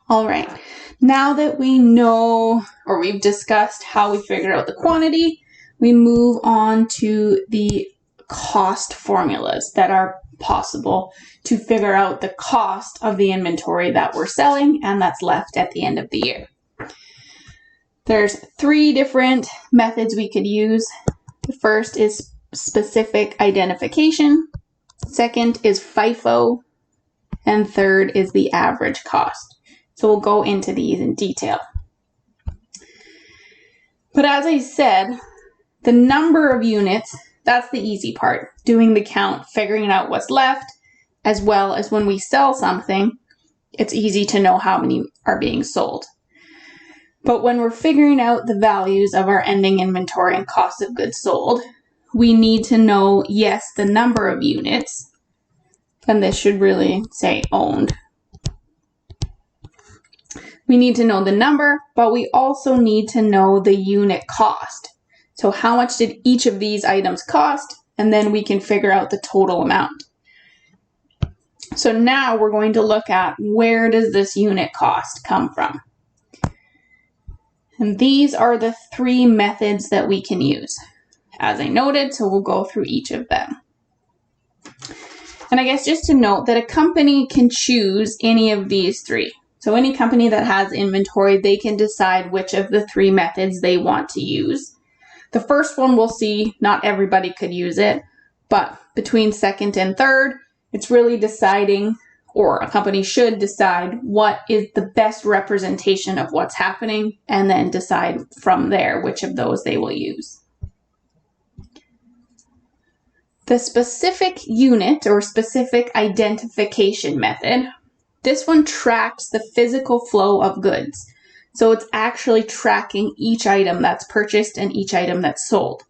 All right, now that we know, or we've discussed how we figure out the quantity, we move on to the cost formulas that are possible to figure out the cost of the inventory that we're selling and that's left at the end of the year. There's 3 different methods we could use. The first is specific identification, second is FIFO, and third is the average cost. So we'll go into these in detail. But as I said, the number of units, that's the easy part. Doing the count, figuring out what's left, as well as when we sell something, it's easy to know how many are being sold. But when we're figuring out the values of our ending inventory and cost of goods sold, we need to know, yes, the number of units, and this should really say owned. We need to know the number, but we also need to know the unit cost. So how much did each of these items cost? And then we can figure out the total amount. So now we're going to look at where does this unit cost come from? And these are the 3 methods that we can use, as I noted, so we'll go through each of them. And I guess just to note that a company can choose any of these 3. So any company that has inventory, they can decide which of the 3 methods they want to use. The first one we'll see, not everybody could use it, but between second and third, it's really deciding, or a company should decide, what is the best representation of what's happening, and then decide from there which of those they will use. The specific unit or specific identification method, this one tracks the physical flow of goods. So it's actually tracking each item that's purchased and each item that's sold.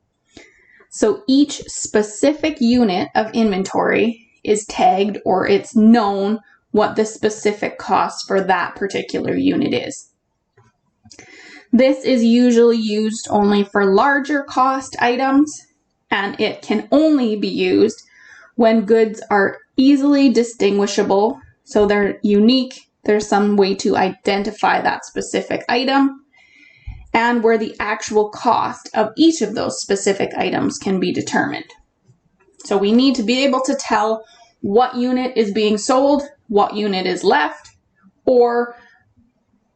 So each specific unit of inventory is tagged, or it's known what the specific cost for that particular unit is. This is usually used only for larger cost items, and it can only be used when goods are easily distinguishable. So they're unique, there's some way to identify that specific item, and where the actual cost of each of those specific items can be determined. So we need to be able to tell what unit is being sold, what unit is left,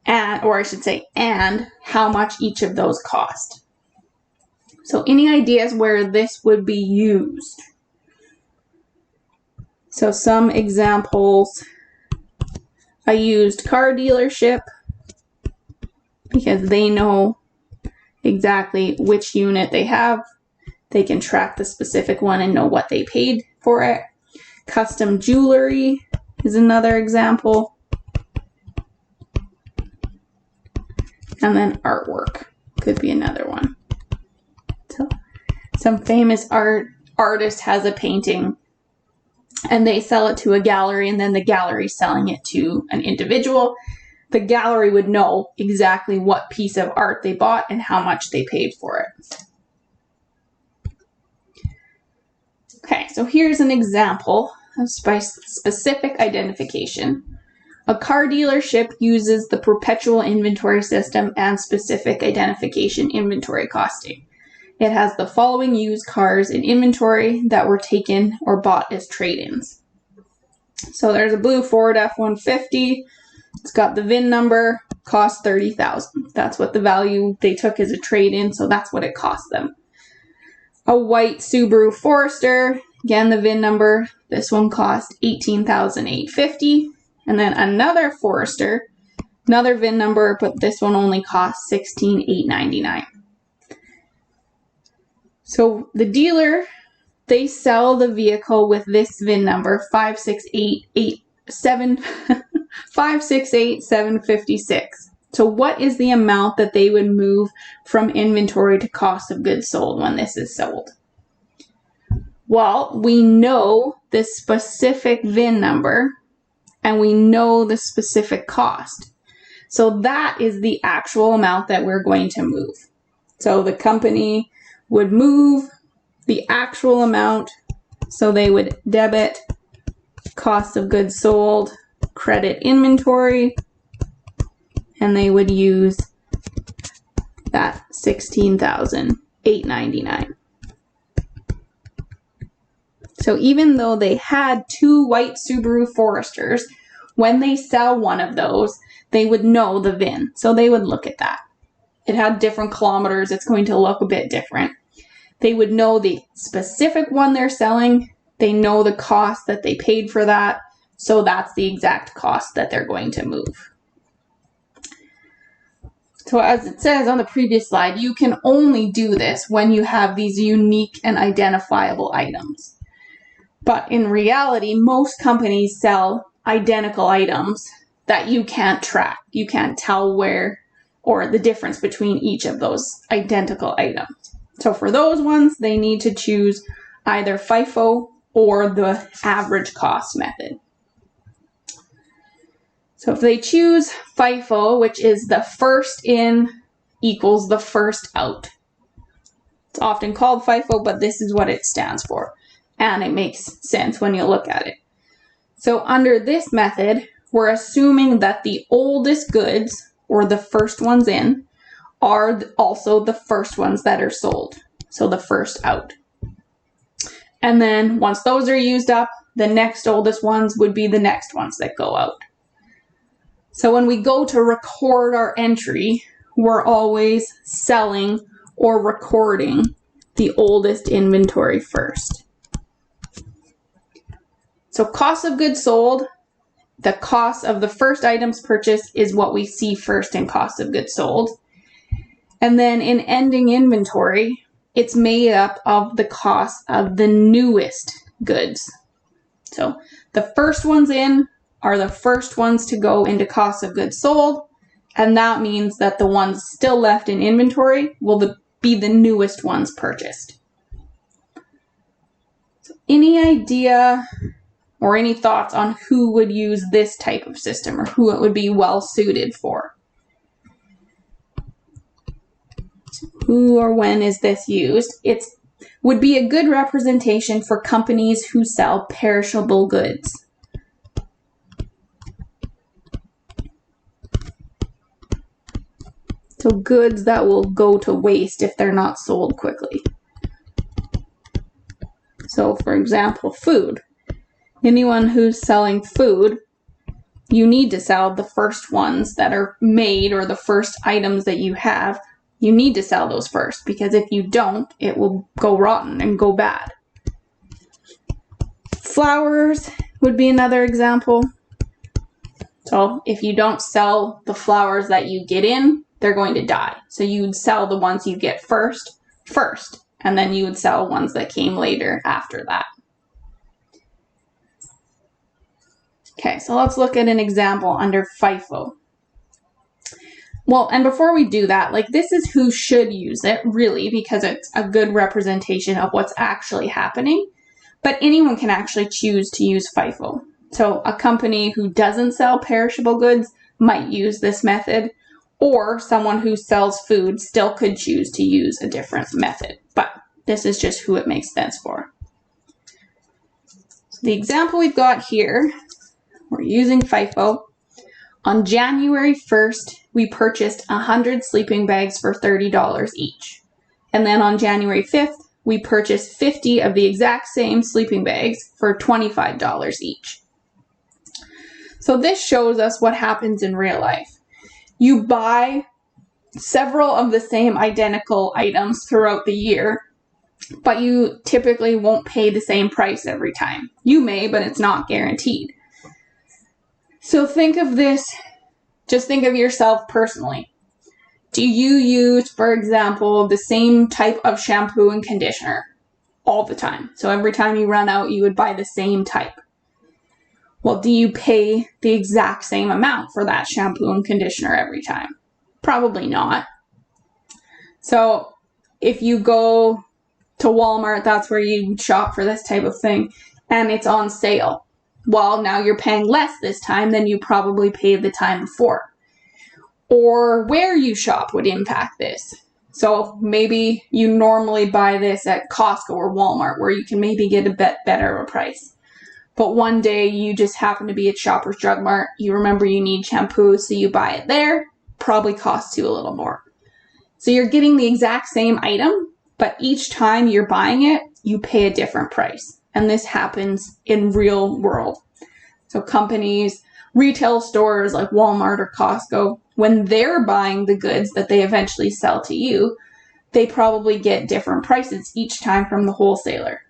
and how much each of those cost. So any ideas where this would be used? So some examples. A used car dealership, because they know exactly which unit they have. They can track the specific one and know what they paid for it. Custom jewelry is another example. And then artwork could be another one. So some famous artist has a painting and they sell it to a gallery, and then the gallery selling it to an individual. The gallery would know exactly what piece of art they bought and how much they paid for it. Okay, so here's an example of specific identification. A car dealership uses the perpetual inventory system and specific identification inventory costing. It has the following used cars in inventory that were taken or bought as trade-ins. So there's a blue Ford F-150. It's got the VIN number, cost $30,000. That's what the value they took as a trade-in, so that's what it cost them. A white Subaru Forester, again the VIN number, this one cost $18,850. And then another Forester, another VIN number, but this one only cost $16,899. So the dealer, they sell the vehicle with this VIN number, 568,756. So what is the amount that they would move from inventory to cost of goods sold when this is sold? Well, we know the specific VIN number and we know the specific cost. So that is the actual amount that we're going to move. So the company would move the actual amount, so they would debit cost of goods sold, credit inventory, and they would use that $16,899. So even though they had 2 white Subaru Foresters, when they sell one of those, they would know the VIN. So they would look at that. It had different kilometers. It's going to look a bit different. They would know the specific one they're selling. They know the cost that they paid for that. So that's the exact cost that they're going to move. So as it says on the previous slide, you can only do this when you have these unique and identifiable items. But in reality, most companies sell identical items that you can't track. You can't tell where or the difference between each of those identical items. So for those ones, they need to choose either FIFO or the average cost method. So if they choose FIFO, which is the first in equals the first out. It's often called FIFO, but this is what it stands for. And it makes sense when you look at it. So under this method, we're assuming that the oldest goods, or the first ones in, are also the first ones that are sold. So the first out. And then once those are used up, the next oldest ones would be the next ones that go out. So when we go to record our entry, we're always selling or recording the oldest inventory first. So cost of goods sold, the cost of the first items purchased is what we see first in cost of goods sold. And then in ending inventory, it's made up of the cost of the newest goods. So the first ones in are the first ones to go into cost of goods sold, and that means that the ones still left in inventory will be the newest ones purchased. So any idea or any thoughts on who would use this type of system or who it would be well suited for? Who or when is this used? It would be a good representation for companies who sell perishable goods. So goods that will go to waste if they're not sold quickly. So for example, food. Anyone who's selling food, you need to sell the first ones that are made or the first items that you have. You need to sell those first because if you don't, it will go rotten and go bad. Flowers would be another example. So if you don't sell the flowers that you get in, they're going to die. So you would sell the ones you get first, and then you would sell ones that came later after that. Okay, so let's look at an example under FIFO. Well, and before we do that, this is who should use it, really, because it's a good representation of what's actually happening. But anyone can actually choose to use FIFO. So a company who doesn't sell perishable goods might use this method, or someone who sells food still could choose to use a different method. But this is just who it makes sense for. So the example we've got here, we're using FIFO. On January 1st, we purchased 100 sleeping bags for $30 each. And then on January 5th, we purchased 50 of the exact same sleeping bags for $25 each. So this shows us what happens in real life. You buy several of the same identical items throughout the year, but you typically won't pay the same price every time. You may, but it's not guaranteed. So think of this, just think of yourself personally. Do you use, for example, the same type of shampoo and conditioner all the time? So every time you run out, you would buy the same type. Well, do you pay the exact same amount for that shampoo and conditioner every time? Probably not. So if you go to Walmart, that's where you shop for this type of thing, and it's on sale. Well, now you're paying less this time than you probably paid the time before. Or where you shop would impact this. So maybe you normally buy this at Costco or Walmart, where you can maybe get a bit better of a price. But one day you just happen to be at Shoppers Drug Mart, you remember you need shampoo, so you buy it there, probably costs you a little more. So you're getting the exact same item, but each time you're buying it, you pay a different price. And this happens in real world. So companies, retail stores like Walmart or Costco, when they're buying the goods that they eventually sell to you, they probably get different prices each time from the wholesaler.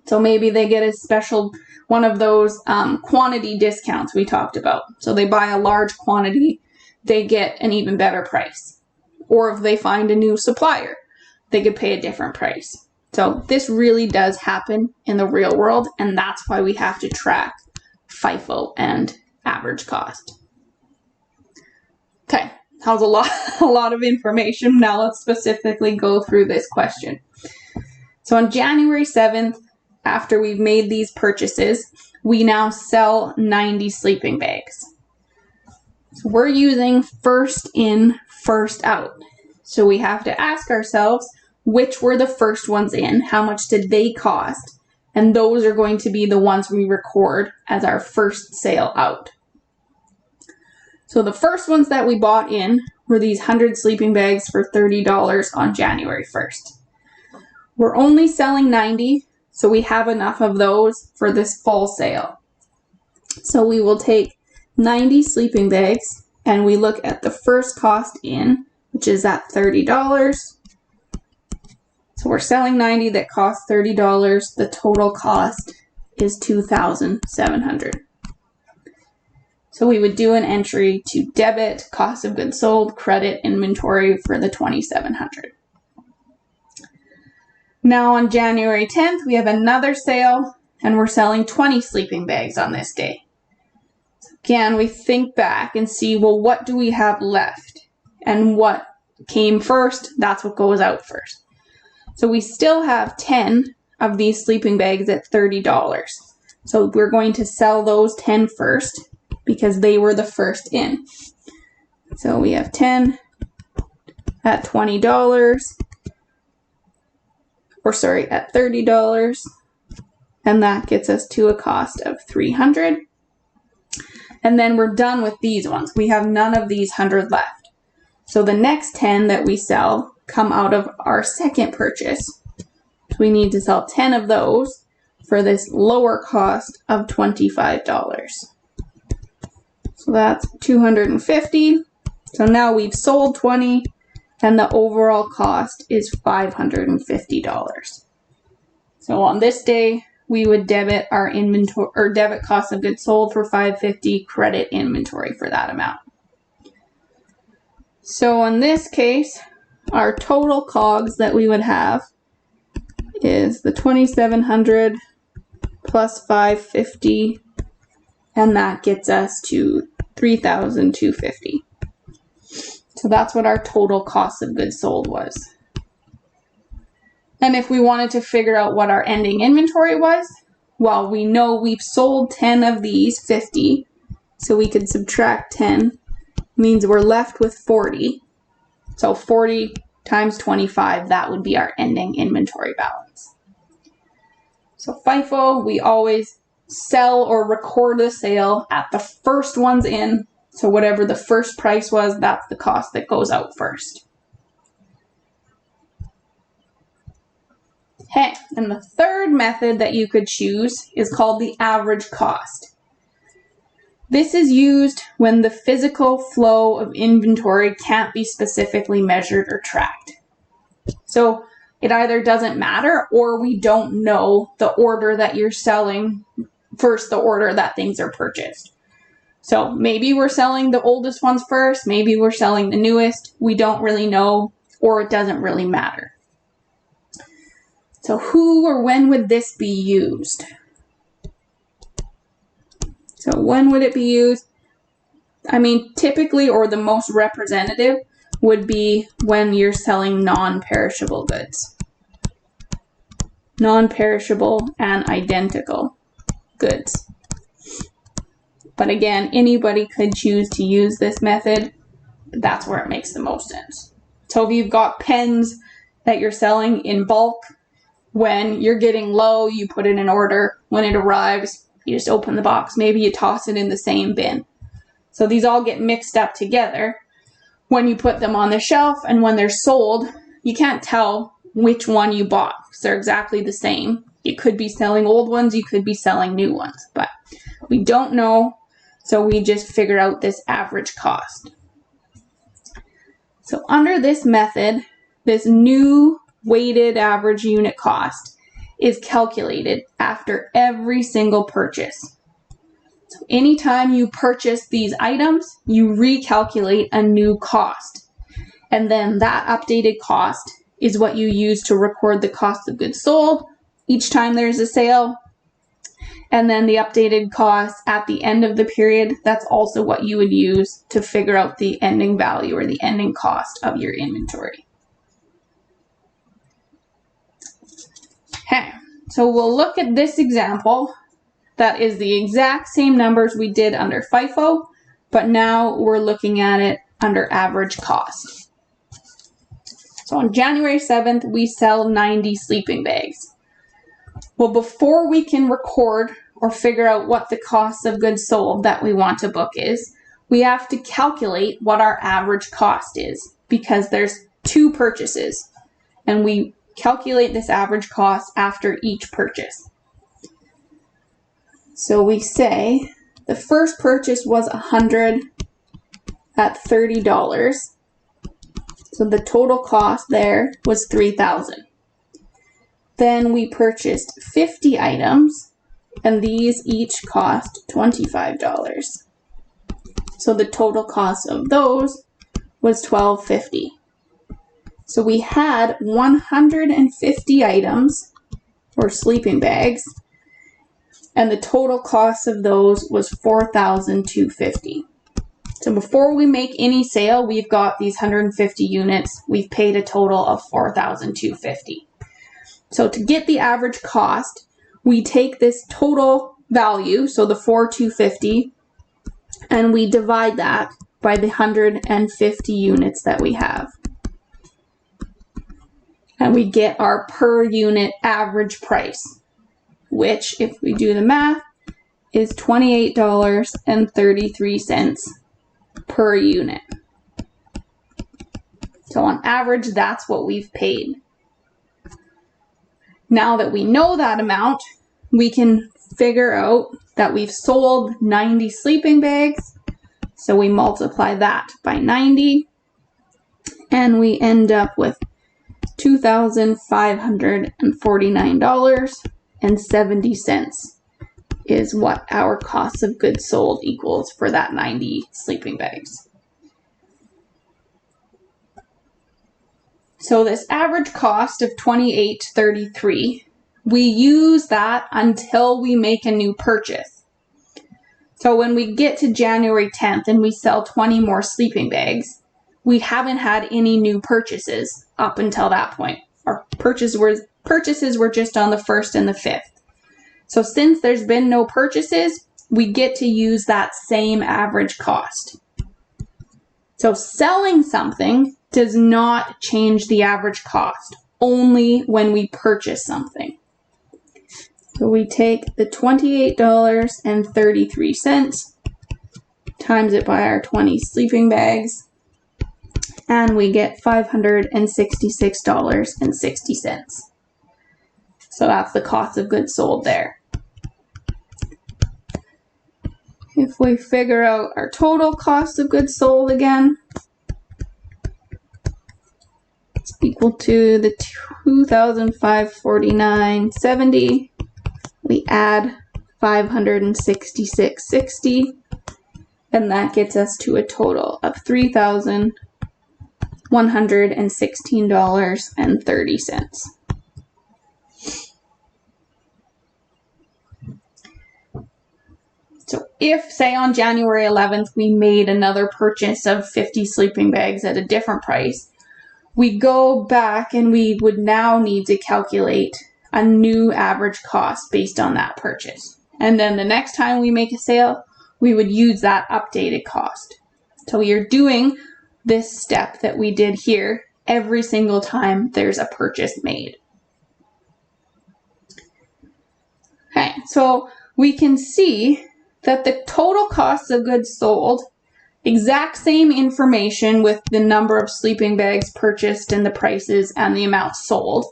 So maybe they get a special, one of those quantity discounts we talked about. So they buy a large quantity, they get an even better price. Or if they find a new supplier, they could pay a different price. So this really does happen in the real world, and that's why we have to track FIFO and average cost. Okay, that was a lot of information. Now let's specifically go through this question. So on January 7th, after we've made these purchases, we now sell 90 sleeping bags. So we're using first in, first out. So we have to ask ourselves, which were the first ones in? How much did they cost? And those are going to be the ones we record as our first sale out. So the first ones that we bought in were these 100 sleeping bags for $30 on January 1st. We're only selling 90, so we have enough of those for this fall sale. So we will take 90 sleeping bags and we look at the first cost in, which is at $30. So we're selling 90 that cost $30. The total cost is $2,700. So we would do an entry to debit cost of goods sold, credit inventory for the $2,700. Now on January 10th, we have another sale and we're selling 20 sleeping bags on this day. So again, we think back and see, well, what do we have left? And what came first, that's what goes out first. So we still have 10 of these sleeping bags at $30. So we're going to sell those 10 first because they were the first in. So we have 10 at $20, at $30, and that gets us to a cost of $300. And then we're done with these ones. We have none of these 100 left. So the next 10 that we sell come out of our second purchase. So we need to sell 10 of those for this lower cost of $25. So that's $250. So now we've sold 20 and the overall cost is $550. So on this day, we would debit our inventory or debit cost of goods sold for $550, credit inventory for that amount. So in this case, our total COGS that we would have is the $2,700 plus $550, and that gets us to $3,250. So that's what our total cost of goods sold was. And if we wanted to figure out what our ending inventory was, well, we know we've sold 10 of these 50, so we could subtract 10, means we're left with 40. So 40 times 25, that would be our ending inventory balance. So FIFO, we always sell or record the sale at the first ones in. So whatever the first price was, that's the cost that goes out first. Okay, and the third method that you could choose is called the average cost. This is used when the physical flow of inventory can't be specifically measured or tracked. So it either doesn't matter or we don't know the order that you're selling versus the order that things are purchased. So maybe we're selling the oldest ones first, maybe we're selling the newest, we don't really know, or it doesn't really matter. So who or when would this be used? So when would it be used? I mean, typically, or the most representative would be when you're selling non-perishable goods. Non-perishable and identical goods. But again, anybody could choose to use this method. That's where it makes the most sense. So if you've got pens that you're selling in bulk, when you're getting low, you put in an order. When it arrives, you just open the box. Maybe you toss it in the same bin. So these all get mixed up together. when you put them on the shelf and when they're sold, you can't tell which one you bought because they're exactly the same. You could be selling old ones, you could be selling new ones, but we don't know, so we just figure out this average cost. So under this method, this new weighted average unit cost is calculated after every single purchase. So anytime you purchase these items, you recalculate a new cost. And then that updated cost is what you use to record the cost of goods sold each time there's a sale. And then the updated cost at the end of the period, that's also what you would use to figure out the ending value or the ending cost of your inventory. Okay, so we'll look at this example that is the exact same numbers we did under FIFO, but now we're looking at it under average cost. So on January 7th, we sell 90 sleeping bags. Well, before we can record or figure out what the cost of goods sold that we want to book is, we have to calculate what our average cost is because there's two purchases and we calculate this average cost after each purchase. So we say the first purchase was 100 at $30. So the total cost there was $3,000. Then we purchased 50 items, and these each cost $25. So the total cost of those was $12.50. So we had 150 items, or sleeping bags, and the total cost of those was $4,250. So before we make any sale, we've got these 150 units. We've paid a total of $4,250. So to get the average cost, we take this total value, so the $4,250, and we divide that by the 150 units that we have. And we get our per unit average price, which, if we do the math, is $28.33 per unit. So on average, that's what we've paid. Now that we know that amount, we can figure out that we've sold 90 sleeping bags. So we multiply that by 90, and we end up with $2,549.70 is what our cost of goods sold equals for that 90 sleeping bags. So this average cost of $28.33, we use that until we make a new purchase. So when we get to January 10th and we sell 20 more sleeping bags, we haven't had any new purchases up until that point. Our purchases were just on the 1st and the 5th. So since there's been no purchases, we get to use that same average cost. So selling something does not change the average cost, only when we purchase something. So we take the $28.33 times it by our 20 sleeping bags, and we get $566.60. So that's the cost of goods sold there. If we figure out our total cost of goods sold again, it's equal to the $2,549.70. We add $566.60, and that gets us to a total of $3,116.30. So if, say, on January 11th, we made another purchase of 50 sleeping bags at a different price, we go back and we would now need to calculate a new average cost based on that purchase. And then the next time we make a sale, we would use that updated cost. So we are doing this step that we did here every single time there's a purchase made. So we can see that the total cost of goods sold exact same information with the number of sleeping bags purchased and the prices and the amount sold.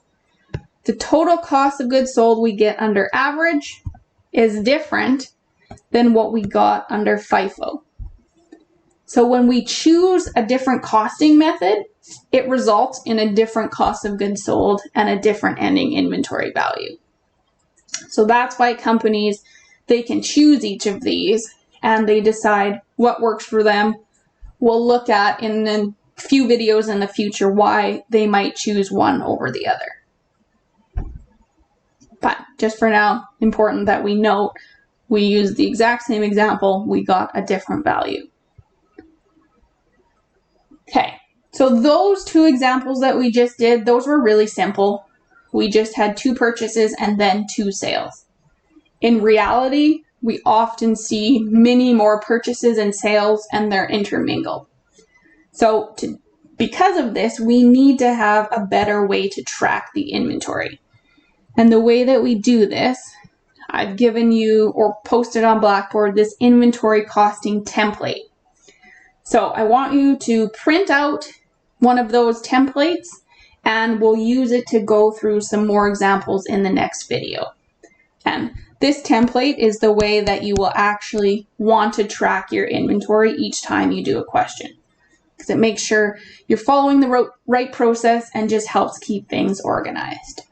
The total cost of goods sold we get under average is different than what we got under FIFO. So when we choose a different costing method, it results in a different cost of goods sold and a different ending inventory value. So that's why companies, they can choose each of these and they decide what works for them. We'll look at in a few videos in the future why they might choose one over the other. But just for now, important that we note we used the exact same example, we got a different value. Okay, so those two examples that we just did, those were really simple. We just had 2 purchases and then 2 sales. In reality, we often see many more purchases and sales and they're intermingled. So because of this, we need to have a better way to track the inventory. And the way that we do this, I've given you or posted on Blackboard this inventory costing template. So I want you to print out one of those templates and we'll use it to go through some more examples in the next video. And this template is the way that you will actually want to track your inventory each time you do a question, because it makes sure you're following the right process and just helps keep things organized.